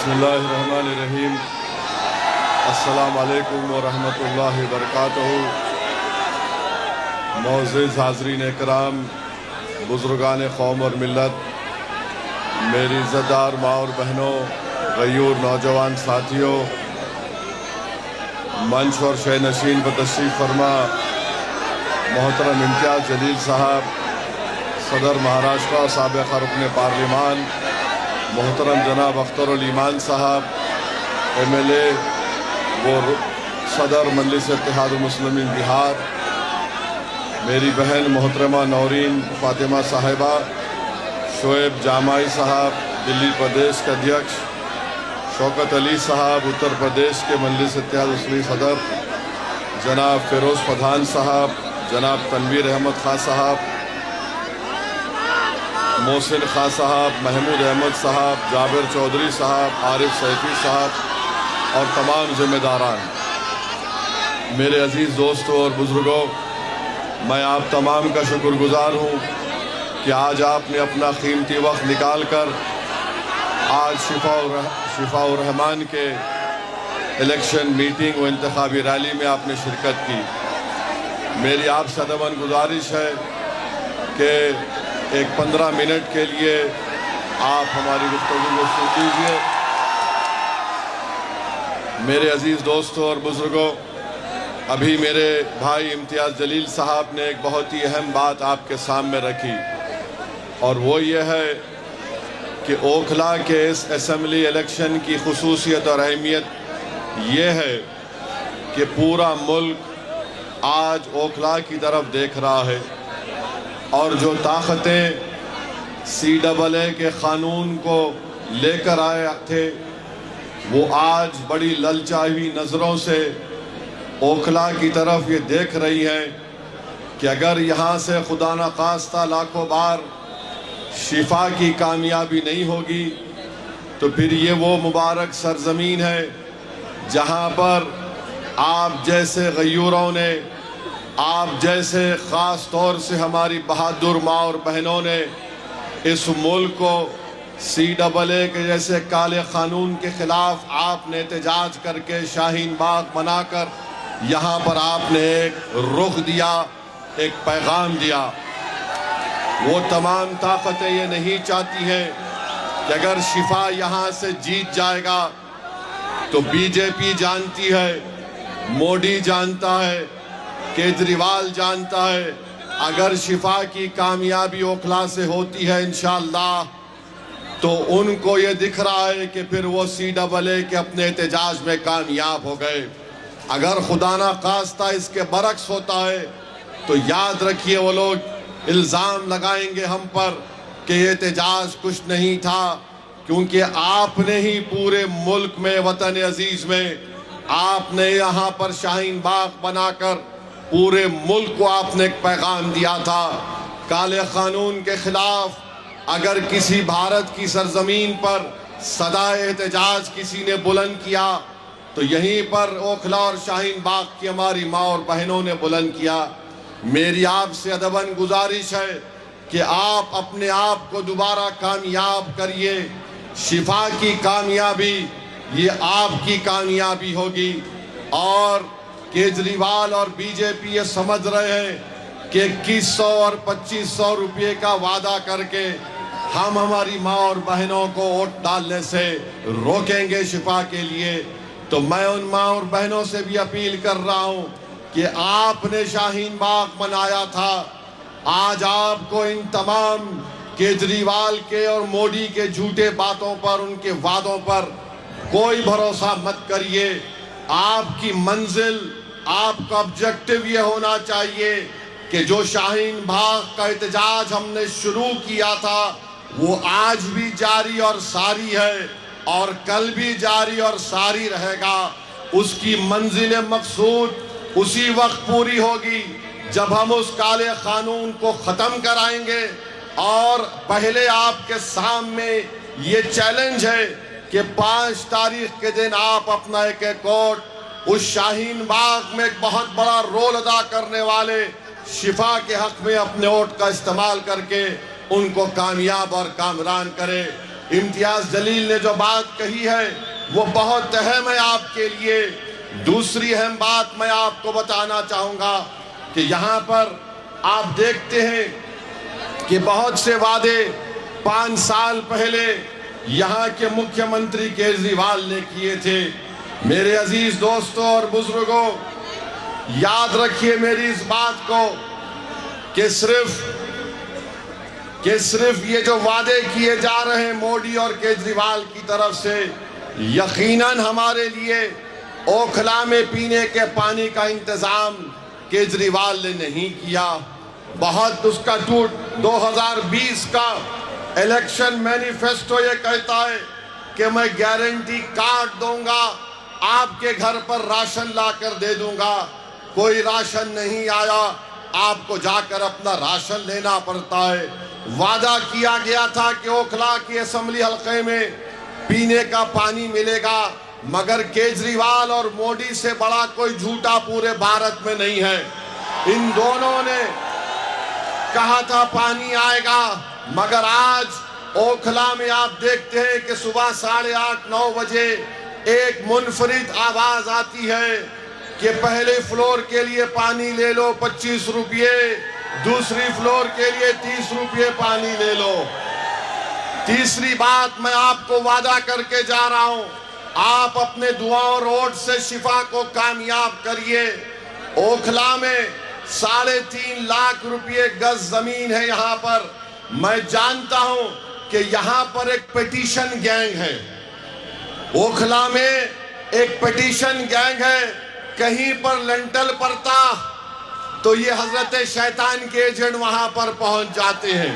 बिस्मिल्लाहिर्रहमानिर्रहीम। अस्सलामु अलैकुम व रहमतुल्लाहि व बरकातहू। मोअज़्ज़िज़ हाज़रीन इकराम, बुज़ुर्गान कौम और मिल्लत, मेरी इज़्ज़तदार माँ और बहनों, गयूर नौजवान साथियों, मंच और शय नशीन पर तशरीफ़ फरमा मोहतरम इम्तियाज़ जलील साहब, सदर महाराष्ट्र और साबिक़ रुकन पार्लिमान मोहतरम जनाब अख्तर ईमान साहब, MLA वो सदर मजलिस इत्तेहादुल मुस्लिमीन बिहार, मेरी बहन मोहतरमा नौरीन फ़ातिमा साहिबा, शोएब जामाई साहब दिल्ली प्रदेश के अध्यक्ष, शौकत अली साहब उत्तर प्रदेश के मजलिस इत्तेहादुल मुस्लिमीन सदर, जनाब फ़िरोज़ पठान साहब, जनाब तनवीर अहमद खां साहब, मोहसिन खां साहब, महमूद अहमद साहब, जाबिर चौधरी साहब, आरिफ सैफी साहब और तमाम ज़िम्मेदारान, मेरे अज़ीज़ दोस्तों और बुज़ुर्गों, मैं आप तमाम का शुक्रगुज़ार हूँ कि आज आपने अपना कीमती वक्त निकाल कर आज शिफाउर रहमान के इलेक्शन मीटिंग व इंतखाबी रैली में आपने शिरकत की। मेरी आपसे अदबन गुजारिश है कि एक 15 मिनट के लिए आप हमारी गुफ्तगू को सुन लीजिए। मेरे अज़ीज़ दोस्तों और बुज़ुर्गों, अभी मेरे भाई इम्तियाज़ जलील साहब ने एक बहुत ही अहम बात आपके सामने रखी और वो ये है कि ओखला के इस असम्बली इलेक्शन की खुसूसियत और अहमियत ये है कि पूरा मुल्क आज ओखला की तरफ देख रहा है और जो ताकतें CAA के क़ानून को लेकर आए थे वो आज बड़ी ललचाई हुई नज़रों से ओखला की तरफ ये देख रही है कि अगर यहाँ से खुदा न खास्ता लाखों बार शिफा की कामयाबी नहीं होगी तो फिर ये वो मुबारक सरजमीन है जहाँ पर आप जैसे गयूरों ने, आप जैसे ख़ास तौर से हमारी बहादुर माँ और बहनों ने इस मुल्क को CAA के जैसे काले क़ानून के ख़िलाफ़ आपने एहतजाज करके शाहीन बाग बनाकर यहाँ पर आपने एक रुख दिया, एक पैगाम दिया। वो तमाम ताकतें ये नहीं चाहती हैं कि अगर शिफा यहाँ से जीत जाएगा तो BJP जानती है, मोदी जानता है, केजरीवाल जानता है, अगर शिफा की कामयाबी ओखला से होती है इंशाअल्लाह तो उनको ये दिख रहा है कि फिर वो CAA के अपने एहतजाज में कामयाब हो गए। अगर खुदा ना खास्ता इसके बरक्स होता है तो याद रखिए वो लोग इल्ज़ाम लगाएंगे हम पर कि ये एहतजाज कुछ नहीं था, क्योंकि आपने ही पूरे मुल्क में, वतन अजीज़ में, आपने यहाँ पर शाहीन बाग बनाकर पूरे मुल्क को आपने एक पैगाम दिया था। काले क़ानून के ख़िलाफ़ अगर किसी भारत की सरज़मीन पर सदाए एहतजाज किसी ने बुलंद किया तो यहीं पर ओखला और शाहीन बाग की हमारी माँ और बहनों ने बुलंद किया। मेरी आपसे अदबन गुजारिश है कि आप अपने आप को दोबारा कामयाब करिए। शिफा की कामयाबी ये आपकी कामयाबी होगी और केजरीवाल और BJP ये समझ रहे हैं कि 2100 और 2500 रुपये का वादा करके हम हमारी माँ और बहनों को वोट डालने से रोकेंगे शिफा के लिए। तो मैं उन माँ और बहनों से भी अपील कर रहा हूँ कि आपने शाहीन बाग बनाया था, आज आपको इन तमाम केजरीवाल के और मोदी के झूठे बातों पर, उनके वादों पर कोई भरोसा मत करिए। आपकी मंजिल, आपका ऑब्जेक्टिव ये होना चाहिए कि जो शाहीन बाग का एहतजाज हमने शुरू किया था वो आज भी जारी और सारी है और कल भी जारी और सारी रहेगा। उसकी मंजिल मकसूद उसी वक्त पूरी होगी जब हम उस काले क़ानून को ख़त्म कराएंगे। और पहले आपके सामने ये चैलेंज है कि 5 तारीख के दिन आप अपना एक वोट उस शाहीन बाग में एक बहुत बड़ा रोल अदा करने वाले शिफा के हक़ में अपने वोट का इस्तेमाल करके उनको कामयाब और कामरान करे। इम्तियाज जलील ने जो बात कही है वो बहुत अहम है आपके लिए। दूसरी अहम बात मैं आपको बताना चाहूँगा कि यहाँ पर आप देखते हैं कि बहुत से वादे 5 साल पहले यहाँ के मुख्यमंत्री केजरीवाल ने किए थे। मेरे अजीज दोस्तों और बुजुर्गों, याद रखिए मेरी इस बात को कि सिर्फ ये जो वादे किए जा रहे हैं मोदी और केजरीवाल की तरफ से, यकीनन हमारे लिए ओखला में पीने के पानी का इंतजाम केजरीवाल ने नहीं किया। बहुत उसका 2020 का इलेक्शन मैनिफेस्टो ये कहता है कि मैं गारंटी कार्ड दूंगा, आपके घर पर राशन लाकर दे दूंगा। कोई राशन नहीं आया, आपको जाकर अपना राशन लेना पड़ता है। वादा किया गया था कि ओखला की असेंबली हल्के में पीने का पानी मिलेगा, मगर केजरीवाल और मोदी से बड़ा कोई झूठा पूरे भारत में नहीं है। इन दोनों ने कहा था पानी आएगा, मगर आज ओखला में आप देखते हैं कि सुबह 8:30-9 बजे एक मुनफरिद आवाज आती है कि पहले फ्लोर के लिए पानी ले लो 25 रुपये, दूसरी फ्लोर के लिए 30 रुपये पानी ले लो। तीसरी बात मैं आपको वादा करके जा रहा हूं, आप अपने दुआओं रोड से शिफा को कामयाब करिए। ओखला में 3.5 लाख रुपये गज जमीन है यहाँ पर। मैं जानता हूं कि यहाँ पर एक पिटीशन गैंग है, ओखला में एक पिटीशन गैंग है। कहीं पर लेंटल पड़ता तो ये हजरत शैतान के एजेंट वहां पर पहुंच जाते हैं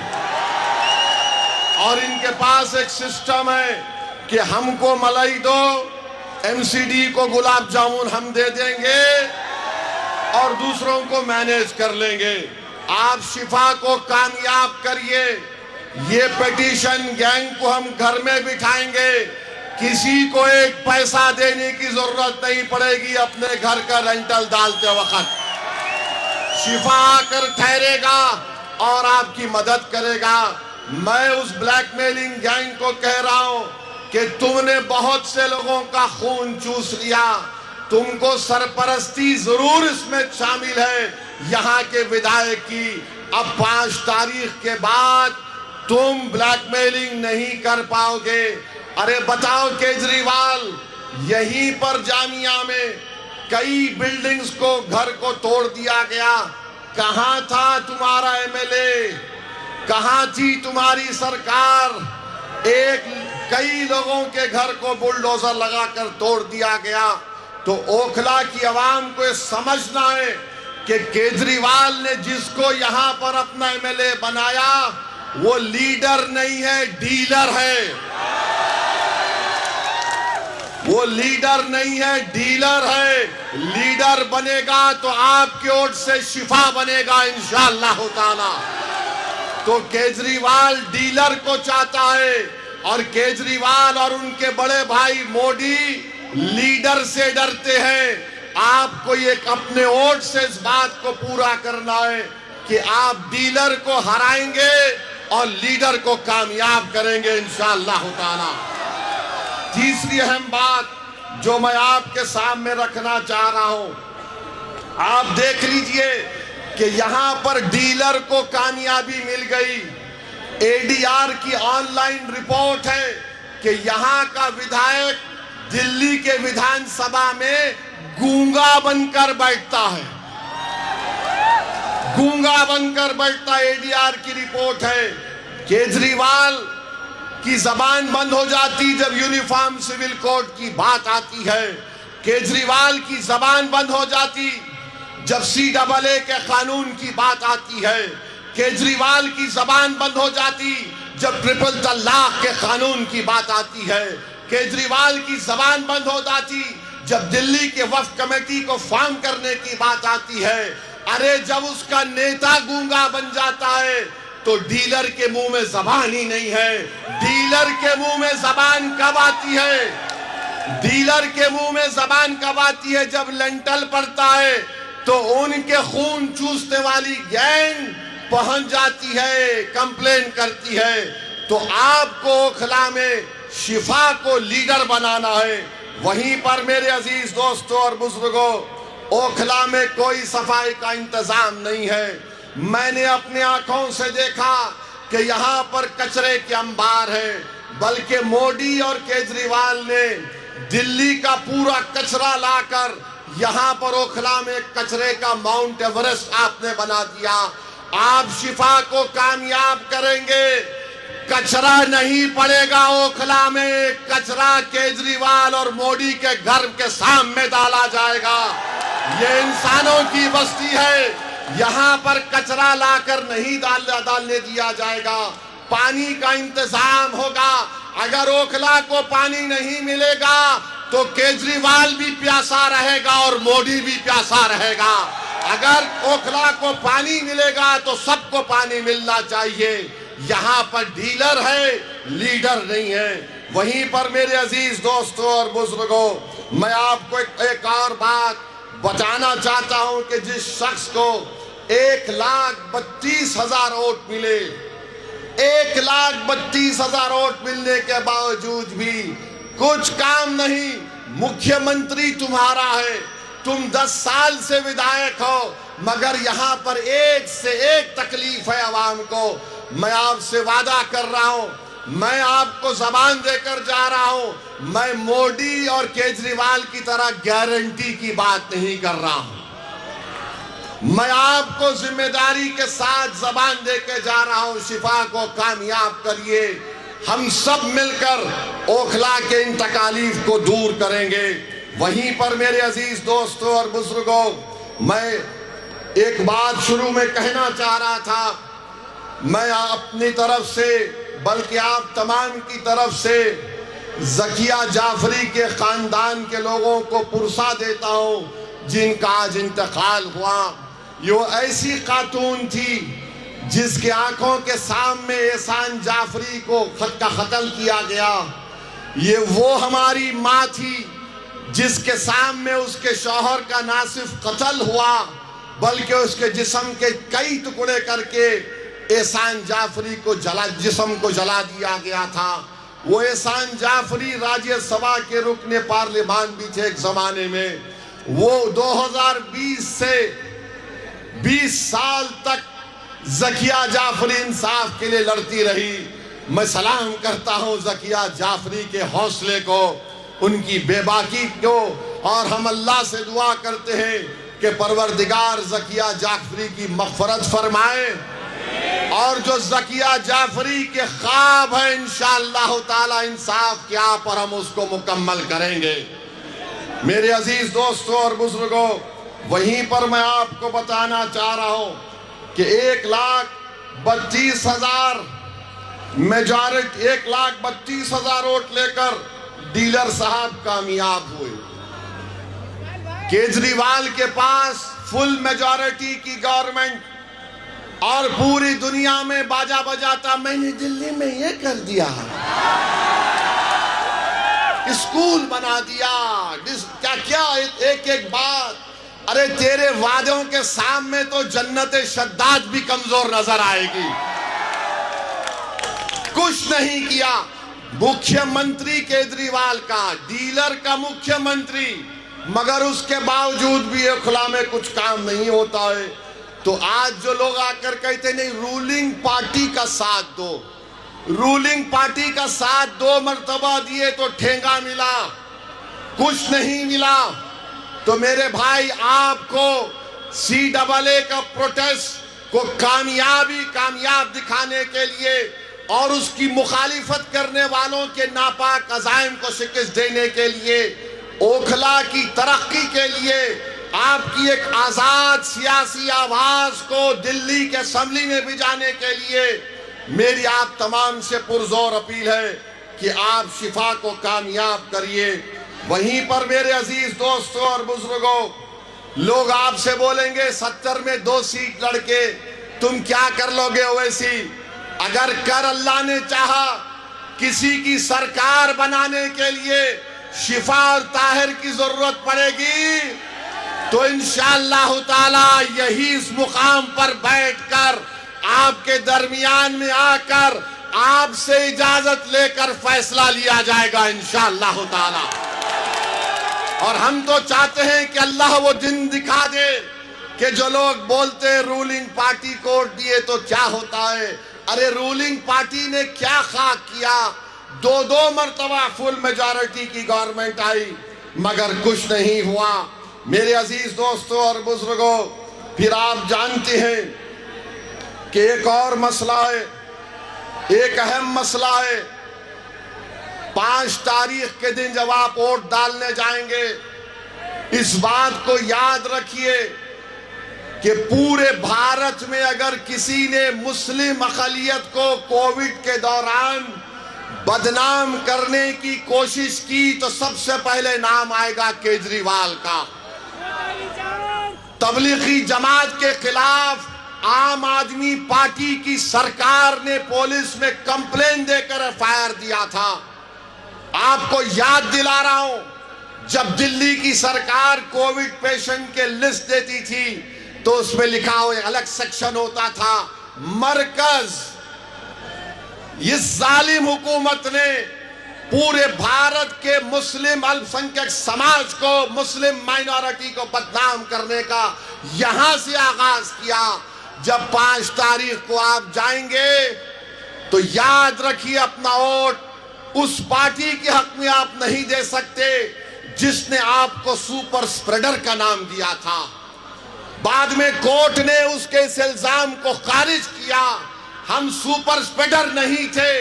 और इनके पास एक सिस्टम है कि हमको मलाई दो, एमसीडी को गुलाब जामुन हम दे देंगे और दूसरों को मैनेज कर लेंगे। आप शिफा को कामयाब करिए। ये पिटीशन गैंग को हम घर में बिठाएंगे, किसी को एक पैसा देने की जरूरत नहीं पड़ेगी। अपने घर का रेंटल डालते वक्त शिफा आकर ठहरेगा और आपकी मदद करेगा। मैं उस ब्लैकमेलिंग गैंग को कह रहा हूं कि तुमने बहुत से लोगों का खून चूस लिया, तुमको सरपरस्ती जरूर इसमें शामिल है यहाँ के विधायक की। अब 5 तारीख के बाद तुम ब्लैकमेलिंग नहीं कर पाओगे। अरे बताओ केजरीवाल, यहीं पर जामिया में कई बिल्डिंग्स को घर को तोड़ दिया गया। कहां था तुम्हारा एमएलए, कहां थी तुम्हारी सरकार? कई लोगों के घर को बुलडोजर लगाकर तोड़ दिया गया। तो ओखला की आवाम को समझना है कि केजरीवाल ने जिसको यहां पर अपना एमएलए बनाया वो लीडर नहीं है, डीलर है। वो लीडर नहीं है, डीलर है। लीडर बनेगा तो आपके वोट से शिफा बनेगा इंशाअल्लाह ताला। तो केजरीवाल डीलर को चाहता है और केजरीवाल और उनके बड़े भाई मोदी लीडर से डरते हैं। आपको ये अपने वोट से इस बात को पूरा करना है कि आप डीलर को हराएंगे और लीडर को कामयाब करेंगे इंशाअल्लाह ताला। तीसरी अहम बात जो मैं आपके सामने रखना चाह रहा हूं, आप देख लीजिए कि यहां पर डीलर को कामयाबी मिल गई। एडीआर की ऑनलाइन रिपोर्ट है कि यहां का विधायक दिल्ली के विधानसभा में गूंगा बनकर बैठता है, गूंगा बनकर बैठता। एडीआर की रिपोर्ट है। केजरीवाल की जबान बंद हो जाती जब यूनिफॉर्म सिविल कोड की बात आती है। केजरीवाल की जबान बंद हो जाती जब CAA के कानून की बात आती है। केजरीवाल की जबान बंद हो जाती जब ट्रिपल तलाक के कानून की बात आती है। केजरीवाल की जबान बंद हो जाती जब दिल्ली के वक्फ कमेटी को फॉर्म करने की बात आती है। अरे जब उसका नेता गूंगा बन जाता है तो डीलर के मुंह में जबान ही नहीं है। डीलर के मुंह में जबान कब आती है? डीलर के मुंह में जबान कब आती है? जब लेंटल पड़ता है तो उनके खून चूसने वाली गैंग पहुंच जाती है, कंप्लेन करती है। तो आपको ओखला में शिफा को लीडर बनाना है। वहीं पर मेरे अजीज दोस्तों और बुजुर्गों, ओखला में कोई सफाई का इंतजाम नहीं है। मैंने अपनी आंखों से देखा कि यहाँ पर कचरे के अंबार है, बल्कि मोदी और केजरीवाल ने दिल्ली का पूरा कचरा लाकर यहाँ पर ओखला में कचरे का माउंट एवरेस्ट आपने बना दिया। आप शिफा को कामयाब करेंगे, कचरा नहीं पड़ेगा ओखला में, कचरा केजरीवाल और मोदी के घर के सामने डाला जाएगा। ये इंसानों की बस्ती है, यहाँ पर कचरा लाकर नहीं डालने दिया जाएगा। पानी का इंतजाम होगा। अगर ओखला को पानी नहीं मिलेगा तो केजरीवाल भी प्यासा रहेगा और मोदी भी प्यासा रहेगा। अगर ओखला को पानी मिलेगा तो सबको पानी मिलना चाहिए। यहाँ पर डीलर है, लीडर नहीं है। वहीं पर मेरे अजीज दोस्तों और बुजुर्गों, मैं आपको एक और बात बताना चाहता हूं कि जिस शख्स को 1,32,000 वोट मिले, 1,32,000 वोट मिलने के बावजूद भी कुछ काम नहीं। मुख्यमंत्री तुम्हारा है, तुम 10 साल से विधायक हो, मगर यहाँ पर एक से एक तकलीफ है आवाम को। मैं आपसे वादा कर रहा हूँ, मैं आपको जबान देकर जा रहा हूँ, मैं मोदी और केजरीवाल की तरह गारंटी की बात नहीं कर रहा हूँ। मैं आपको जिम्मेदारी के साथ जबान देकर जा रहा हूँ, शिफा को कामयाब करिए। हम सब मिलकर ओखला के इन तकालीफ को दूर करेंगे। वहीं पर मेरे अजीज दोस्तों और बुजुर्गों, मैं एक बात शुरू में कहना चाह रहा था। मैं अपनी तरफ से, बल्कि आप तमाम की तरफ से ज़किया जाफरी के ख़ानदान के लोगों को पुरसा देता हूँ जिनका आज इंतकाल हुआ। ये ऐसी खातून थी जिसके आंखों के सामने एहसान जाफरी को खुद का कत्ल किया गया। ये वो हमारी माँ थी जिसके सामने उसके शौहर का ना सिर्फ कत्ल हुआ बल्कि उसके जिस्म के कई टुकड़े करके एहसान जाफरी को जिस्म को जला दिया गया था। वो एहसान जाफरी राज्यसभा के रुकने पार्लिमान भी थे एक जमाने में। वो 2020 से 20 साल तक ज़किया जाफरी इंसाफ के लिए लड़ती रही। मैं सलाम करता हूँ ज़किया जाफरी के हौसले को, उनकी बेबाकी को, और हम अल्लाह से दुआ करते हैं कि परवरदिगार ज़किया जाफरी की मग़फ़रत फरमाए और जो ज़किया जाफरी के ख्वाब है इंशाअल्लाह ताला इंसाफ क्या पर हम उसको मुकम्मल करेंगे। मेरे अजीज दोस्तों और बुजुर्गों, वहीं पर मैं आपको बताना चाह रहा हूं कि 1,32,000 मेजॉरिटी, 1,32,000 वोट लेकर डीलर साहब कामयाब हुए। केजरीवाल के पास फुल मेजॉरिटी की गवर्नमेंट और पूरी दुनिया में बाजा बजाता, मैंने दिल्ली में ये कर दिया, स्कूल बना दिया, क्या क्या एक एक बात। अरे तेरे वादों के सामने तो जन्नत शद्दाद भी कमजोर नजर आएगी। कुछ नहीं किया। मुख्यमंत्री केजरीवाल का, डीलर का मुख्यमंत्री, मगर उसके बावजूद भी ओखला में कुछ काम नहीं होता है। तो आज जो लोग आकर कहते नहीं रूलिंग पार्टी का साथ दो, रूलिंग पार्टी का साथ 2 मर्तबा दिए तो ठेंगा मिला, कुछ नहीं मिला। तो मेरे भाई, आपको CAA का प्रोटेस्ट को कामयाब दिखाने के लिए और उसकी मुखालिफत करने वालों के नापाक अज़ाइम को शिकस्त देने के लिए, ओखला की तरक्की के लिए, आपकी एक आज़ाद सियासी आवाज़ को दिल्ली के असेंबली में भी जाने के लिए मेरी आप तमाम से पुरजोर अपील है कि आप शिफा को कामयाब करिए। वहीं पर मेरे अजीज दोस्तों और बुजुर्गों, लोग आपसे बोलेंगे 70 में 2 सीट लड़के तुम क्या कर लोगे ओवैसी? अगर कर अल्लाह ने चाहा किसी की सरकार बनाने के लिए शिफा और ताहिर की जरूरत पड़ेगी तो इंशाअल्लाह ताला यही इस मुकाम पर बैठकर आपके दरमियान में आकर आपसे इजाजत लेकर फैसला लिया जाएगा इंशाअल्लाह ताला। और हम तो चाहते हैं कि अल्लाह वो दिन दिखा दे कि जो लोग बोलते हैं रूलिंग पार्टी को वोट दिए तो क्या होता है। अरे रूलिंग पार्टी ने क्या खाक किया, दो मर्तबा फुल मेजॉरिटी की गवर्नमेंट आई मगर कुछ नहीं हुआ। मेरे अजीज दोस्तों और बुजुर्गों, फिर आप जानते हैं कि एक और मसला है, एक अहम मसला है। 5 तारीख के दिन जब आप वोट डालने जाएंगे, इस बात को याद रखिए कि पूरे भारत में अगर किसी ने मुस्लिम अक़लियत को कोविड के दौरान बदनाम करने की कोशिश की तो सबसे पहले नाम आएगा केजरीवाल का। तबलीगी जमात के खिलाफ आम आदमी पार्टी की सरकार ने पुलिस में कंप्लेन देकर एफआईआर दिया था। आपको याद दिला रहा हूं, जब दिल्ली की सरकार कोविड पेशेंट के लिस्ट देती थी तो उसमें लिखा हुआ अलग सेक्शन होता था मरकज। इस जालिम हुकूमत ने पूरे भारत के मुस्लिम अल्पसंख्यक समाज को, मुस्लिम माइनॉरिटी को बदनाम करने का यहां से आगाज किया। जब 5 तारीख को आप जाएंगे तो याद रखिए, अपना वोट उस पार्टी के हक में आप नहीं दे सकते जिसने आपको सुपर स्प्रेडर का नाम दिया था। बाद में कोर्ट ने उसके इस इल्जाम को खारिज किया। हम सुपर स्प्रेडर नहीं थे,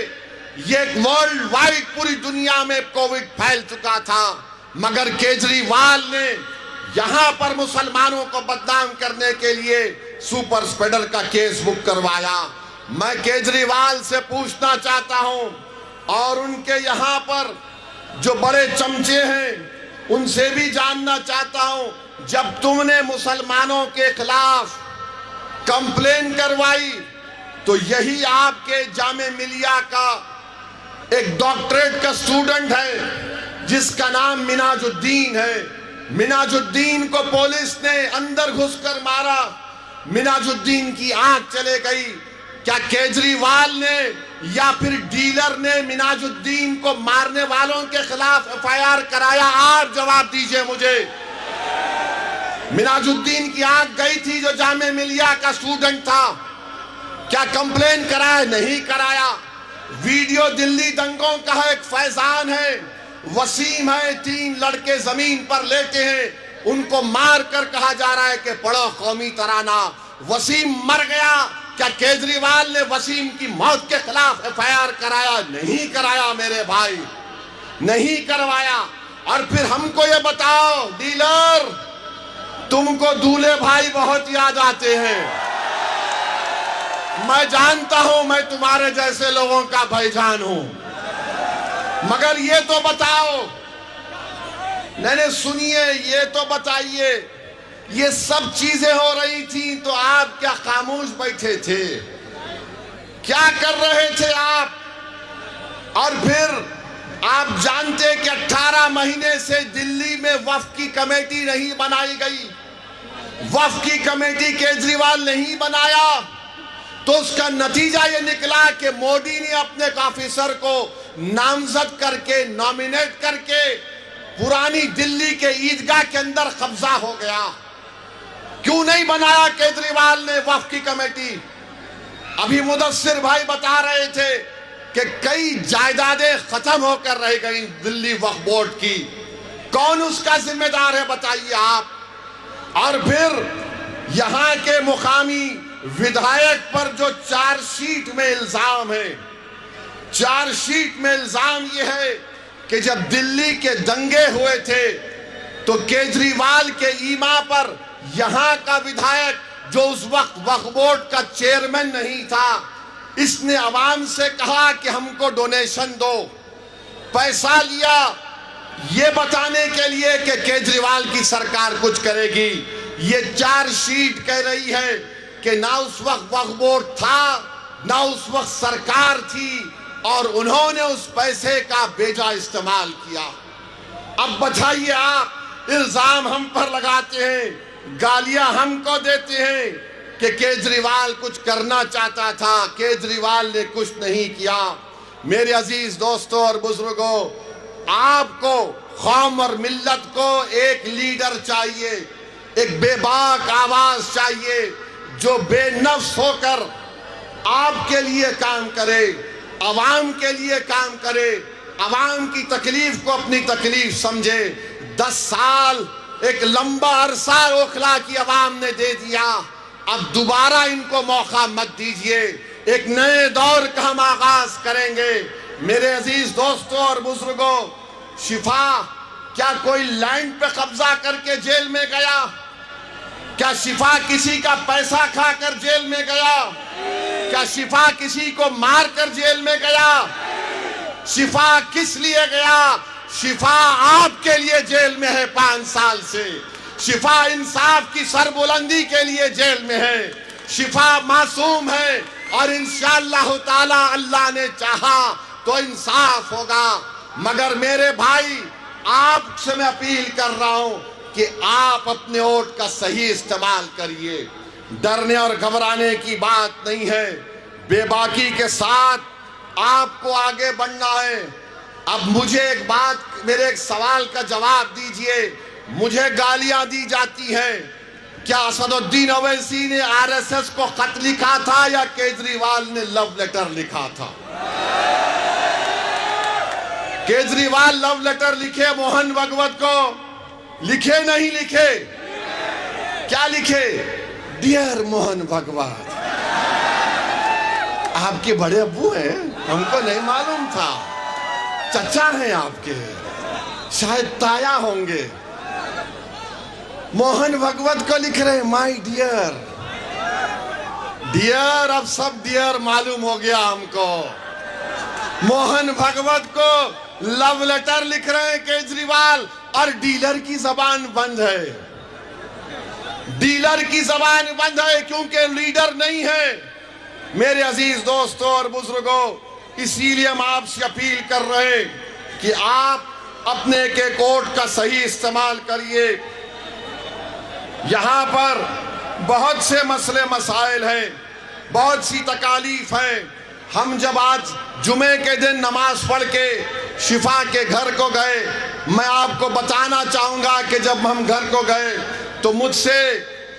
ये वर्ल्ड वाइड पूरी दुनिया में कोविड फैल चुका था, मगर केजरीवाल ने यहां पर मुसलमानों को बदनाम करने के लिए सुपर स्प्रेडर का केस बुक करवाया। मैं केजरीवाल से पूछना चाहता हूं और उनके यहां पर जो बड़े चमचे हैं उनसे भी जानना चाहता हूं, जब तुमने मुसलमानों के खिलाफ कंप्लेन करवाई तो यही आपके जामे मिलिया का एक डॉक्टरेट का स्टूडेंट है जिसका नाम मिनाजुद्दीन है। मिनाजुद्दीन को पुलिस ने अंदर घुसकर मारा, मिनाजुद्दीन की आंख चले गई। क्या केजरीवाल ने या फिर डीलर ने मिनाजुद्दीन को मारने वालों के खिलाफ एफआईआर कराया? आप जवाब दीजिए मुझे। मिनाजुद्दीन की आंख गई थी जो जामे मिलिया का स्टूडेंट था, क्या कंप्लेन कराया? नहीं कराया। वीडियो दिल्ली दंगों का है, एक फैजान है, वसीम है, 3 लड़के जमीन पर लेटे हैं, उनको मार कर कहा जा रहा है कि पढ़ो कौमी तराना। वसीम मर गया, क्या केजरीवाल ने वसीम की मौत के खिलाफ एफआईआर कराया? नहीं कराया मेरे भाई, नहीं करवाया। और फिर हमको ये बताओ डीलर, तुमको दूल्हे भाई बहुत याद आते हैं। मैं जानता हूं मैं तुम्हारे जैसे लोगों का भाईजान हूं, मगर ये तो बताओ, नहीं सुनिए, ये तो बताइए, ये सब चीजें हो रही थी तो आप क्या खामोश बैठे थे? क्या कर रहे थे आप? और फिर आप जानते कि 18 महीने से दिल्ली में वक्फ की कमेटी नहीं बनाई गई। वक्फ की कमेटी केजरीवाल नहीं बनाया तो उसका नतीजा ये निकला कि मोदी ने अपने एक ऑफिसर को नामजद करके, नॉमिनेट करके पुरानी दिल्ली के ईदगाह के अंदर कब्जा हो गया। क्यों नहीं बनाया केजरीवाल ने वक्फ की कमेटी? अभी मुदस्सिर भाई बता रहे थे कि कई जायदादें खत्म होकर रह गई दिल्ली वक्फ बोर्ड की। कौन उसका जिम्मेदार है बताइए आप? और फिर यहां के मुकामी विधायक पर जो चार्जशीट में इल्जाम है, चार्जशीट में इल्जाम यह है कि जब दिल्ली के दंगे हुए थे तो केजरीवाल के ईमा पर यहां का विधायक जो उस वक्त वक्फ बोर्ड का चेयरमैन नहीं था, इसने आवाम से कहा कि हमको डोनेशन दो। पैसा लिया ये बताने के लिए कि केजरीवाल की सरकार कुछ करेगी। ये चार्जशीट कह रही है कि ना उस वक्त वक्फ बोर्ड था, ना उस वक्त सरकार थी और उन्होंने उस पैसे का बेजा इस्तेमाल किया। अब बताइए आप, इल्जाम हम पर लगाते हैं, गालियां हमको देते हैं, कि केजरीवाल कुछ करना चाहता था, केजरीवाल ने कुछ नहीं किया। मेरे अजीज दोस्तों और बुजुर्गों, आपको, कौम और मिल्लत को एक लीडर चाहिए, एक बेबाक आवाज चाहिए जो बेनफ्स होकर आपके लिए काम करे, अवाम के लिए काम करे, अवाम की तकलीफ को अपनी तकलीफ समझे। 10 साल एक लंबा अरसा ओखला की अवाम ने दे दिया, अब दोबारा इनको मौका मत दीजिए। एक नए दौर का हम आगाज करेंगे। मेरे अजीज दोस्तों और बुजुर्गों, शिफा क्या कोई लैंड पे कब्जा करके जेल में गया? क्या शिफा किसी का पैसा खाकर जेल में गया? क्या शिफा किसी को मारकर जेल में गया? शिफा किस लिए गया? शिफा आपके लिए जेल में है 5 साल से। शिफा इंसाफ की सरबुलंदी के लिए जेल में है। शिफा मासूम है और इंशाअल्लाह ताला अल्लाह ने चाहा तो इंसाफ होगा। मगर मेरे भाई, आपसे मैं अपील कर रहा हूं कि आप अपने वोट का सही इस्तेमाल करिए। डरने और घबराने की बात नहीं है, बेबाकी के साथ आपको आगे बढ़ना है। अब मुझे एक बात, मेरे एक सवाल का जवाब दीजिए। मुझे गालियां दी जाती हैं, क्या असदुद्दीन ओवैसी ने आरएसएस को खत लिखा था या केजरीवाल ने लव लेटर लिखा था? केजरीवाल लव लेटर लिखे मोहन भागवत को? लिखे नहीं लिखे? क्या लिखे? डियर मोहन भागवत। आपके बड़े अब्बू हैं, हमको नहीं मालूम था। चचा हैं आपके, शायद ताया होंगे। मोहन भागवत को लिख रहे माय डियर। डियर, अब सब डियर मालूम हो गया हमको। मोहन भागवत को लव लेटर लिख रहे हैं केजरीवाल, और डीलर की जबान बंद है। डीलर की जबान बंद है क्योंकि लीडर नहीं है। मेरे अजीज दोस्तों और बुजुर्गों, इसीलिए हम आपसे अपील कर रहे हैं कि आप अपने के वोट का सही इस्तेमाल करिए। यहां पर बहुत से मसले मसाइल हैं, बहुत सी तकालीफ हैं। हम जब आज जुमे के दिन नमाज पढ़ के शिफा के घर को गए, मैं आपको बताना चाहूंगा कि जब हम घर को गए तो मुझसे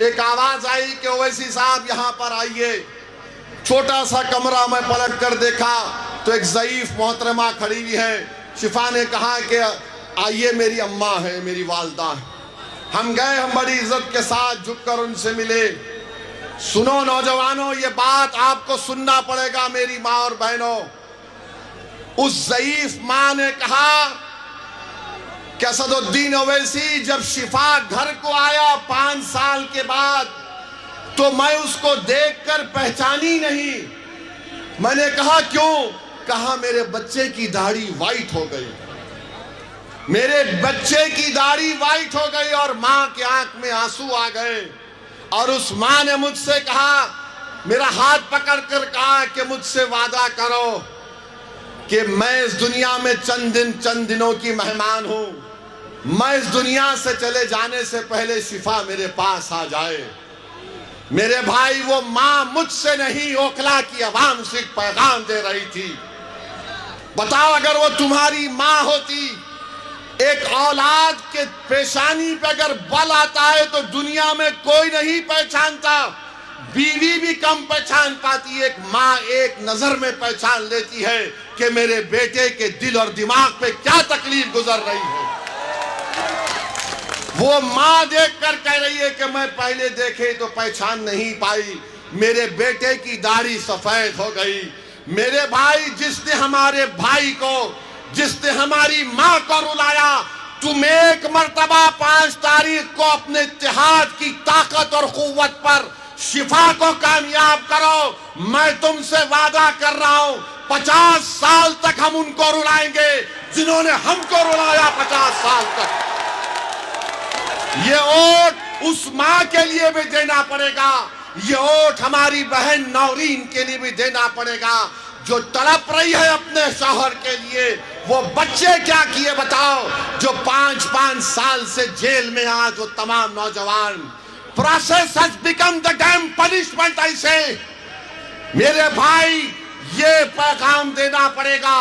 एक आवाज आई कि ओवैसी साहब यहां पर आइए। छोटा सा कमरा मैं पलट कर देखा तो एक ज़ईफ मोहतरमा खड़ी हुई है। शिफा ने कहा कि आइए, मेरी अम्मा है, मेरी वालदा है। हम गए, हम बड़ी इज्जत के साथ झुककर उनसे मिले। सुनो नौजवानों, ये बात आपको सुनना पड़ेगा मेरी माँ और बहनों। उस ज़ईफ माँ ने कहा कि असदुद्दीन ओवैसी जब शिफा घर को आया 5 साल के बाद, तो मैं उसको देखकर पहचानी नहीं। मैंने कहा क्यों? कहा मेरे बच्चे की दाढ़ी वाइट हो गई। मेरे बच्चे की दाढ़ी वाइट हो गई और मां के आंख में आंसू आ गए। और उस मां ने मुझसे कहा, मेरा हाथ पकड़कर कहा कि मुझसे वादा करो कि मैं इस दुनिया में चंद दिनों की मेहमान हूं। मैं इस दुनिया से चले जाने से पहले शिफा मेरे पास आ जाए। मेरे भाई, वो मां मुझसे नहीं, ओखला की आवाम से पैगाम दे रही थी। बताओ, अगर वो तुम्हारी मां होती, एक औलाद के पेशानी पे अगर बल आता है तो दुनिया में कोई नहीं पहचानता। बीवी भी कम पहचान पाती। एक मां एक नजर में पहचान लेती है कि मेरे बेटे के दिल और दिमाग पे क्या तकलीफ गुजर रही है। वो मां देखकर कह रही है कि मैं पहले देखे तो पहचान नहीं पाई, मेरे बेटे की दाढ़ी सफेद हो गई। मेरे भाई, जिसने हमारे भाई को, जिसने हमारी मां को रुलाया, तुम एक मर्तबा 5 तारीख को अपने इत्तेहाद की ताकत और कुव्वत पर शिफा को कामयाब करो। मैं तुमसे वादा कर रहा हूं, 50 साल तक हम उनको रुलाएंगे जिन्होंने हमको रुलाया 50 साल तक। ये वोट उस मां के लिए भी देना पड़ेगा, ये वोट हमारी बहन नौरीन के लिए भी देना पड़ेगा जो तड़प रही है अपने शौहर के लिए। वो बच्चे क्या किए बताओ, जो 5-5 साल से जेल में, आज वो तमाम नौजवान process has become the dam punishment. ऐसे मेरे भाई ये पैगाम देना पड़ेगा,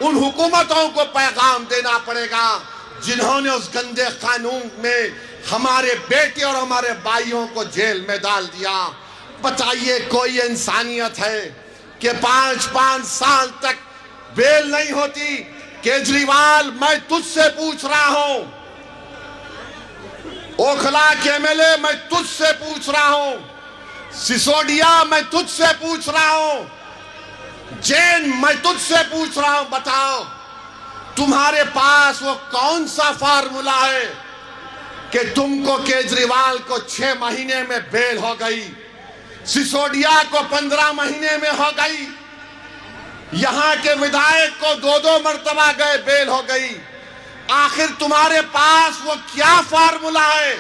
उन हुकूमतों को पैगाम देना पड़ेगा जिन्होंने उस गंदे कानून में हमारे बेटे और हमारे भाइयों को जेल में डाल दिया। बताइए कोई इंसानियत है कि 5-5 साल तक बेल नहीं होती? केजरीवाल, मैं तुझसे पूछ रहा हूं, ओखला के एमएलए मैं तुझसे पूछ रहा हूं, सिसोदिया मैं तुझसे पूछ रहा हूं, जैन मैं तुझसे पूछ रहा हूं, बताओ तुम्हारे पास वो कौन सा फार्मूला है कि तुमको केजरीवाल को 6 महीने में बेल हो गई, सिसोदिया को 15 महीने में हो गई, यहां के विधायक को 2-2 मर्तबा गए बेल हो गई। आखिर तुम्हारे पास वो क्या फार्मूला है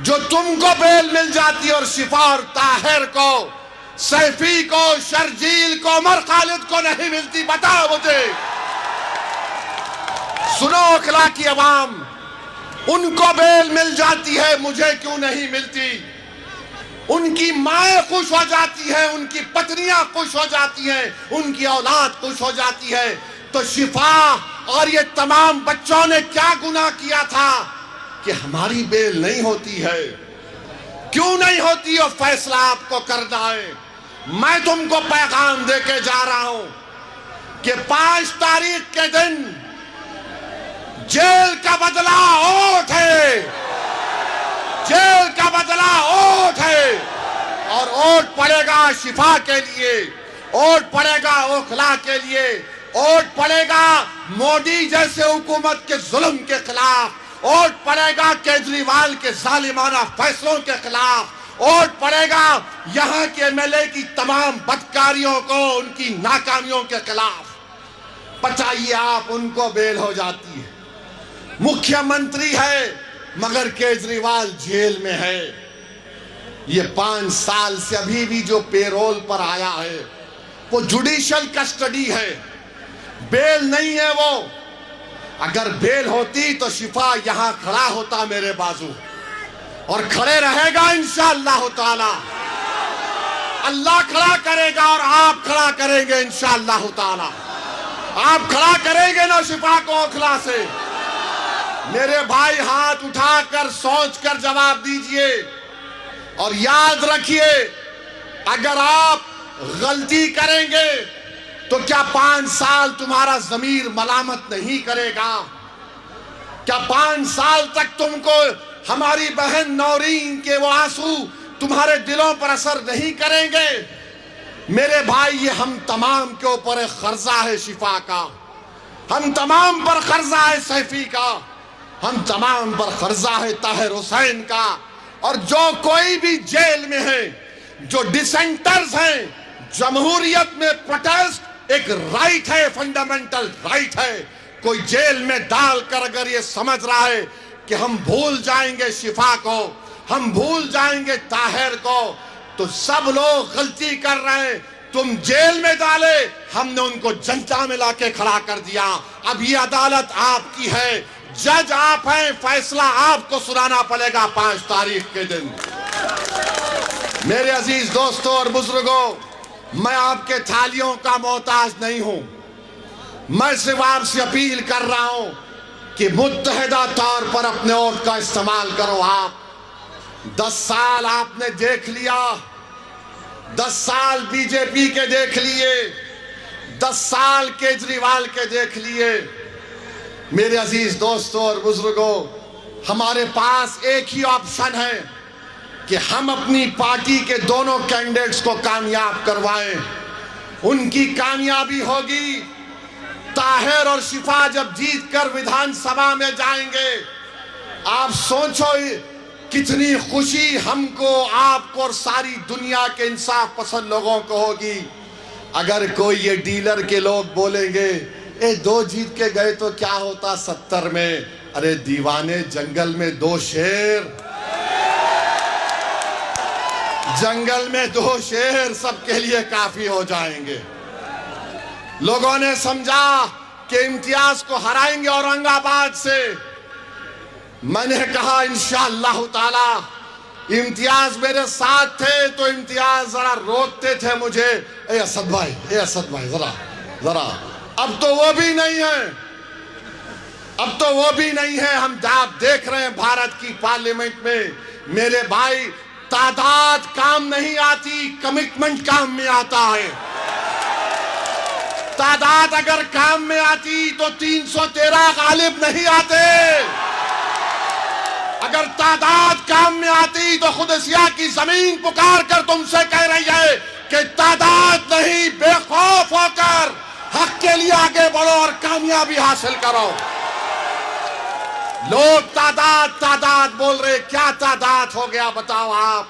जो तुमको बेल मिल जाती और शिफा और ताहिर को, सैफी को, शर्जील को, उमर खालिद को नहीं मिलती? बताओ मुझे। सुनो ओखला की आवाम, उनको बेल मिल जाती है, मुझे क्यों नहीं मिलती? उनकी माएं खुश हो जाती हैं, उनकी पत्नियां खुश हो जाती हैं, उनकी औलाद खुश हो जाती है, तो शिफा और ये तमाम बच्चों ने क्या गुनाह किया था कि हमारी बेल नहीं होती है? क्यों नहीं होती? और फैसला आपको करना है। मैं तुमको पैगाम देके जा रहा हूं कि 5 तारीख के दिन जेल का बदला ओट है, जेल का बदला ओट है, और ओट पड़ेगा शिफा के लिए, ओट पड़ेगा ओखला के लिए, ओट पड़ेगा मोदी जैसे हुकूमत के जुल्म के खिलाफ, ओट पड़ेगा केजरीवाल के जालिमाना फैसलों के खिलाफ, ओट पड़ेगा यहां के एमएलए की तमाम बदकारियों को, उनकी नाकामियों के खिलाफ। बताइए आप, उनको बेल हो जाती है, मुख्यमंत्री है मगर केजरीवाल जेल में है। ये 5 साल से अभी भी जो पेरोल पर आया है वो जुडिशियल कस्टडी है, बेल नहीं है वो। अगर बेल होती तो शिफा यहां खड़ा होता मेरे बाजू, और खड़े रहेगा इंशाअल्लाह ताला। अल्लाह खड़ा करेगा और आप खड़ा करेंगे इंशाअल्लाह ताला। आप खड़ा करेंगे ना शिफा को ओखला से? मेरे भाई हाथ उठाकर सोचकर जवाब दीजिए, और याद रखिए अगर आप गलती करेंगे तो क्या 5 साल तुम्हारा ज़मीर मलामत नहीं करेगा? क्या 5 साल तक तुमको हमारी बहन नौरीन के वो आंसू तुम्हारे दिलों पर असर नहीं करेंगे? मेरे भाई, ये हम तमाम के ऊपर एक कर्जा है शिफा का, हम तमाम पर कर्जा है सैफी का, हम तमाम पर कर्जा है ताहिर हुसैन का। और जो कोई भी जेल में है, जो डिसेंटर्स हैं, जमहूरियत में प्रोटेस्ट एक राइट है, फंडामेंटल राइट है। कोई जेल में डालकर अगर ये समझ रहा है कि हम भूल जाएंगे शिफा को, हम भूल जाएंगे ताहिर को, तो सब लोग गलती कर रहे हैं। तुम जेल में डाले, हमने उनको जनता में लाके खड़ा कर दिया। अब ये अदालत आपकी है, जज आप हैं, फैसला आपको सुनाना पड़ेगा 5 तारीख के दिन। मेरे अजीज दोस्तों और बुजुर्गों, मैं आपके थालियों का मोहताज नहीं हूं। मैं सिर्फ आपसे अपील कर रहा हूं कि मुत्तहिदा तौर पर अपने वोट का इस्तेमाल करो। आप 10 साल आपने देख लिया, 10 साल बीजेपी के देख लिए, 10 साल केजरीवाल के देख लिए। मेरे अजीज दोस्तों और बुजुर्गों, हमारे पास एक ही ऑप्शन है कि हम अपनी पार्टी के दोनों कैंडिडेट्स को कामयाब करवाएं। उनकी कामयाबी होगी ताहिर और शिफा जब जीतकर विधानसभा में जाएंगे। आप सोचो कितनी खुशी हमको, आपको और सारी दुनिया के इंसाफ पसंद लोगों को होगी। अगर कोई ये डीलर के लोग बोलेंगे, ए 2 जीत के गए तो क्या होता 70 में? अरे दीवाने, जंगल में 2 शेर, जंगल में 2 शेर सबके लिए काफी हो जाएंगे। लोगों ने समझा कि इम्तियाज को हराएंगे औरंगाबाद से। मैंने कहा इंशाअल्लाह ताला इम्तियाज मेरे साथ थे तो इम्तियाज जरा रोकते थे मुझे, ए असद भाई जरा जरा। अब तो वो भी नहीं है, अब तो वो भी नहीं है। हम आप देख रहे हैं भारत की पार्लियामेंट में मेरे भाई, तादाद काम नहीं आती, कमिटमेंट काम में आता है। तादाद अगर काम में आती तो 313 गालिब नहीं आते। अगर तादाद काम में आती तो खुदसिया की जमीन पुकार कर तुमसे कह रही है कि तादाद नहीं, बेखौफ होकर हक के लिए आगे बढ़ो और कामयाबी हासिल करो। लोग तादाद तादाद बोल रहे, क्या तादाद हो गया बताओ आप?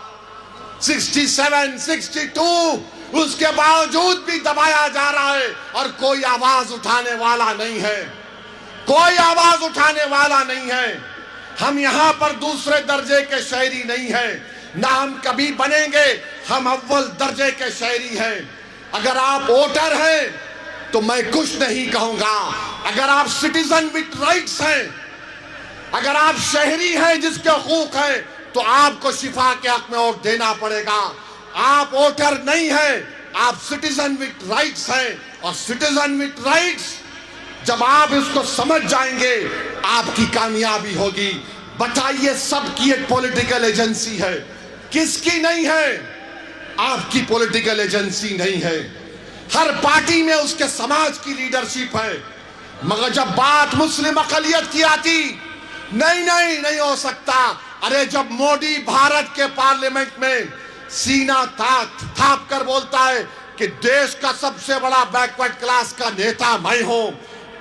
67, 62, उसके बावजूद भी दबाया जा रहा है और कोई आवाज उठाने वाला नहीं है, कोई आवाज उठाने वाला नहीं है। हम यहां पर दूसरे दर्जे के शहरी नहीं हैं, ना हम कभी बनेंगे, हम अव्वल दर्जे के शहरी हैं। अगर आप वोटर हैं तो मैं कुछ नहीं कहूंगा। अगर आप सिटीजन विद राइट्स हैं, अगर आप शहरी हैं जिसके हकूक है, तो आपको शिफा के हक में वोट देना पड़ेगा। आप वोटर नहीं हैं, आप सिटीजन विद राइट्स हैं, और सिटीजन विद राइट्स जब आप इसको समझ जाएंगे आपकी कामयाबी होगी। बताइए, सबकी एक पॉलिटिकल एजेंसी है, किसकी नहीं है? आपकी पॉलिटिकल एजेंसी नहीं है। हर पार्टी में उसके समाज की लीडरशिप है, मगर जब बात मुस्लिम अक़लियत की आती, नहीं हो सकता। अरे जब मोदी भारत के पार्लियामेंट में सीना थाप कर बोलता है कि देश का सबसे बड़ा बैकवर्ड क्लास का नेता मैं हूं,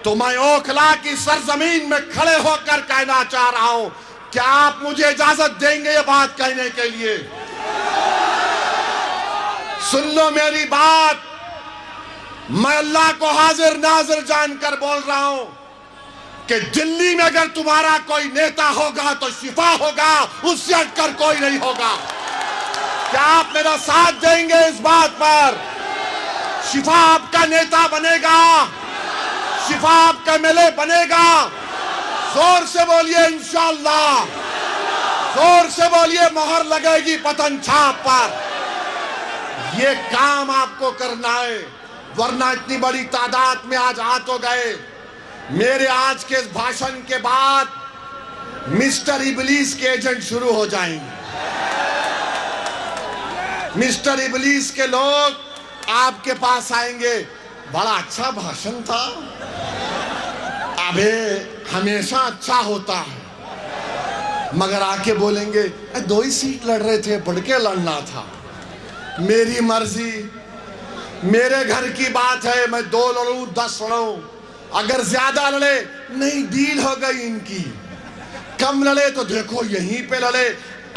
तो मैं ओखला की सरजमीन में खड़े होकर कहना चाह रहा हूं, क्या आप मुझे इजाजत देंगे ये बात कहने के लिए? सुन लो मेरी बात, मैं अल्लाह को हाजिर नाजिर जानकर बोल रहा हूं कि दिल्ली में अगर तुम्हारा कोई नेता होगा तो शिफा होगा, उससे हटकर कोई नहीं होगा। क्या आप मेरा साथ देंगे इस बात पर? शिफा आपका नेता बनेगा, शिफा आपका एमएलए बनेगा। जोर से बोलिए इंशाअल्लाह, जोर से बोलिए, मोहर लगेगी पतन छाप पर। ये काम आपको करना है, वरना इतनी बड़ी तादाद में आज आ तो गए। मेरे आज के इस भाषण के बाद मिस्टर इबलीस के एजेंट शुरू हो जाएंगे। मिस्टर इबलीस के लोग आपके पास आएंगे, बड़ा अच्छा भाषण था, अबे हमेशा अच्छा होता है, मगर आके बोलेंगे 2 ही सीट लड़ रहे थे, बढ़ के लड़ना था, मेरी मर्जी, मेरे घर की बात है, मैं 2 लड़ूं 10 लड़ूं, अगर ज्यादा लड़े नहीं डील हो गई इनकी, कम लड़े तो देखो यहीं पे लड़े।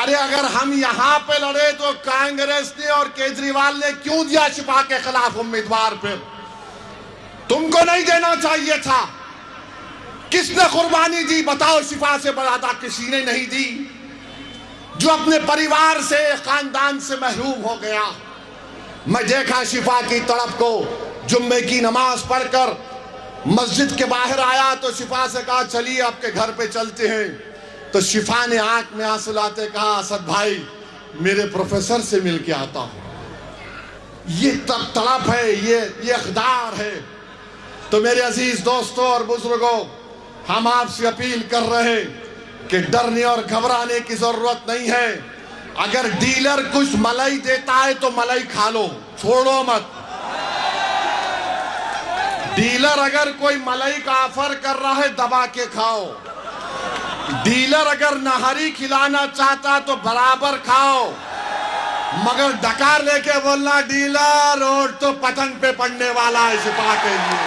अरे अगर हम यहाँ पे लड़े तो कांग्रेस ने और केजरीवाल ने क्यों दिया शिफा के खिलाफ उम्मीदवार? फिर तुमको नहीं देना चाहिए था। किसने कुर्बानी दी बताओ? शिफा से बढ़ाता किसी ने नहीं दी। जो अपने परिवार से, खानदान से महरूम हो गया। मैं देखा शिफा की तड़प को, जुम्मे की नमाज पढ़कर मस्जिद के बाहर आया तो शिफा से कहा चलिए आपके घर पे चलते हैं। तो शिफा ने आंख में आंसू लाते कहा, असद भाई मेरे प्रोफेसर से मिल के आता हूं। ये तड़प है, ये इक़दार है। तो मेरे अजीज दोस्तों और बुजुर्गों, हम आपसे अपील कर रहे हैं कि डरने और घबराने की जरूरत नहीं है। अगर डीलर कुछ मलाई देता है तो मलाई खा लो, छोड़ो मत। डीलर अगर कोई मलाई का ऑफर कर रहा है दबा के खाओ। डीलर अगर नहरी खिलाना चाहता तो बराबर खाओ, मगर डकार लेके बोलना डीलर रोड तो पतन पे पड़ने वाला है शिफा के लिए।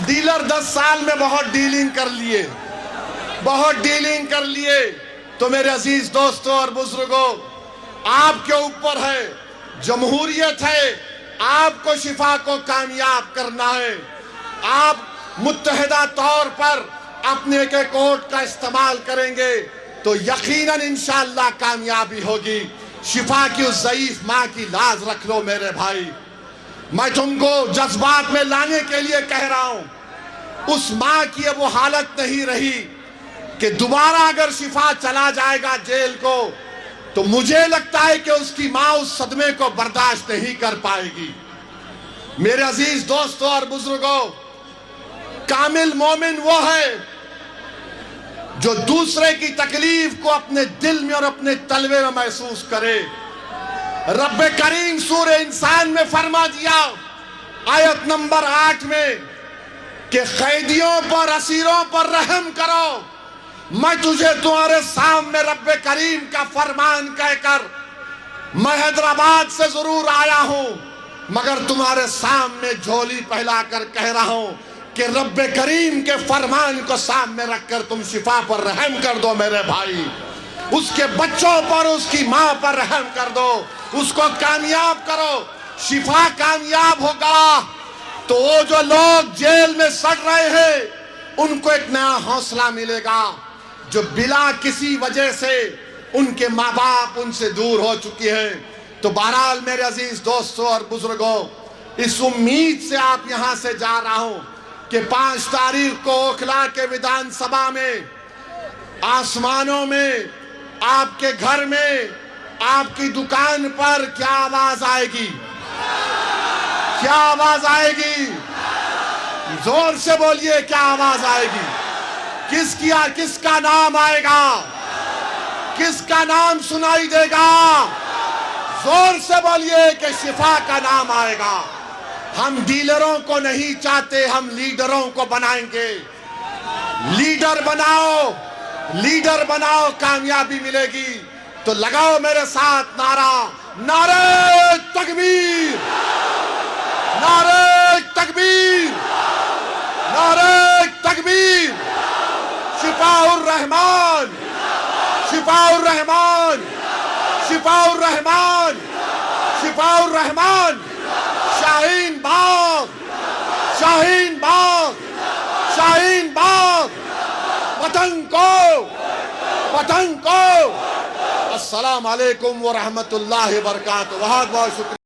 डीलर 10 साल में बहुत डीलिंग कर लिए, बहुत डीलिंग कर लिए। तो मेरे अजीज दोस्तों और बुजुर्गों, आपके ऊपर है, जमहूरियत है, आपको शिफा को कामयाब करना है। आप मुत्तहिदा तौर पर अपने एक वोट का इस्तेमाल करेंगे तो यकीनन इंशाअल्लाह कामयाबी होगी। शिफा की उस ज़ईफ माँ की लाज रख लो मेरे भाई। मैं तुमको जज्बात में लाने के लिए कह रहा हूं। उस माँ की अब वो हालत नहीं रही कि दोबारा अगर शिफा चला जाएगा जेल को तो मुझे लगता है कि उसकी मां उस सदमे को बर्दाश्त नहीं कर पाएगी। मेरे अजीज दोस्तों और बुजुर्गों, कामिल मोमिन वो है जो दूसरे की तकलीफ को अपने दिल में और अपने तलवे में महसूस करे। रब करीम सूरे इंसान में फरमा दिया आयत नंबर 8 में कि कैदियों पर, असीरों पर रहम करो। मैं तुझे तुम्हारे सामने रब करीम का फरमान कहकर मैं हैदराबाद से जरूर आया हूं, मगर तुम्हारे सामने झोली फैलाकर कह रहा हूं कि रब करीम के फरमान को सामने रखकर तुम शिफा पर रहम कर दो मेरे भाई। उसके बच्चों पर, उसकी मां पर रहम कर दो, उसको कामयाब करो। शिफा कामयाब होगा तो वो जो लोग जेल में सड़ रहे हैं उनको एक नया हौसला मिलेगा, जो बिला किसी वजह से उनके माँ बाप उनसे दूर हो चुकी हैं। तो बहरहाल मेरे अजीज दोस्तों और बुजुर्गों, इस उम्मीद से आप यहां से जा रहा हूं कि 5 तारीख को ओखला के विधानसभा में, आसमानों में, आपके घर में, आपकी दुकान पर क्या आवाज आएगी? क्या आवाज आएगी? जोर से बोलिए, क्या आवाज आएगी? किसका नाम आएगा? किसका नाम सुनाई देगा? जोर से बोलिए कि शिफा का नाम आएगा। हम डीलरों को नहीं चाहते, हम लीडरों को बनाएंगे। लीडर बनाओ, लीडर बनाओ, कामयाबी मिलेगी। तो लगाओ मेरे साथ नारा, नारे तकबीर, नारे तकबीर, नारे तकबीर। शिफाउर रहमान, शिफाउर रहमान, शिफाउर रहमान, शिफाउर रहमान। शाहीन बाग, शाहीन बाग, शाहीन बाग। पतंग को, पतंग को। अस्सलाम वालेकुम व रहमतुल्लाहि व बरकातुहू। बहुत बहुत शुक्रिया।